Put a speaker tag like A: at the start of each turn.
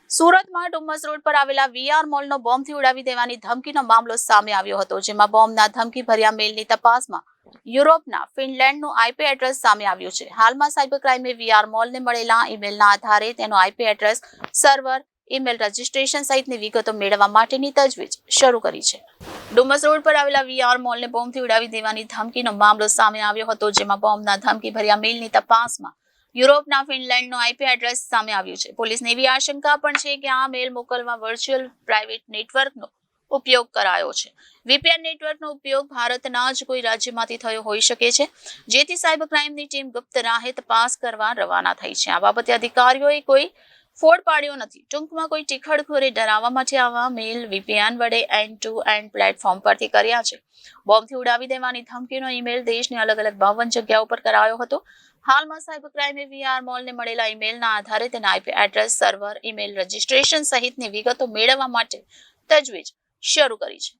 A: સુરતમાં ડુમ્મસ રોડ પર આવેલા વીઆર મોલનો બોમ્બથી ઉડાવી દેવાની ધમકીનો મામલો સામે આવ્યો હતો, જેમાં બોમ્બના ધમકીભર્યા મેલની તપાસમાં યુરોપના ફિનલેન્ડનું આઈપી એડ્રેસ સામે આવ્યું છે. હાલમાં સાયબર ક્રાઇમે વીઆર મોલને મળેલા ઈમેલના આધારે તેનો IP address, server, email registration સહિતની વિગતો મેળવવા માટેની તજવીજ શરૂ કરી છે. ડુમ્મસ રોડ પર આવેલા વીઆર મોલને બોમ્બથી ઉડાવી દેવાની ધમકીનો મામલો સામે આવ્યો હતો, જેમાં બોમ્બના ધમકીભર્યા મેલની તપાસમાં યુરોપના ફિનલેન્ડનો આઈપી એડ્રેસ સામે આવ્યું છે. પોલીસને એવી આશંકા પણ છે કે આ મેલ મોકલવા વર્ચ્યુઅલ પ્રાઇવેટ નેટવર્કનો ઉપયોગ કરાયો છે. વીપીએન નેટવર્કનો ઉપયોગ ભારતના જ કોઈ રાજ્યમાંથી થયો હોઈ શકે છે, જેથી સાયબર ક્રાઇમની ટીમ ગુપ્ત રાહે તપાસ કરવા રવાના થઈ છે. આ બાબતે અધિકારીઓએ કોઈ ફોડ પાડ્યો નથી. ટૂંકમાં કોઈ ટીખળખોરે ડરાવવા માટે આવા મેલ વીપીએન વડે એન્ડ ટુ એન્ડ પ્લેટફોર્મ પરથી કર્યા છે. બોમ્બથી ઉડાવી દેવાની ધમકીનો ઈમેલ દેશની અલગ અલગ 52 જગ્યાઓ પર કરાયો હતો. હાલમાં સાયબર ક્રાઇમે વીઆર મોલને મળેલા ઈમેલના આધારે તેના IP address, server, email registration સહિતની વિગતો મેળવવા માટે તજવીજ શરૂ કરી છે.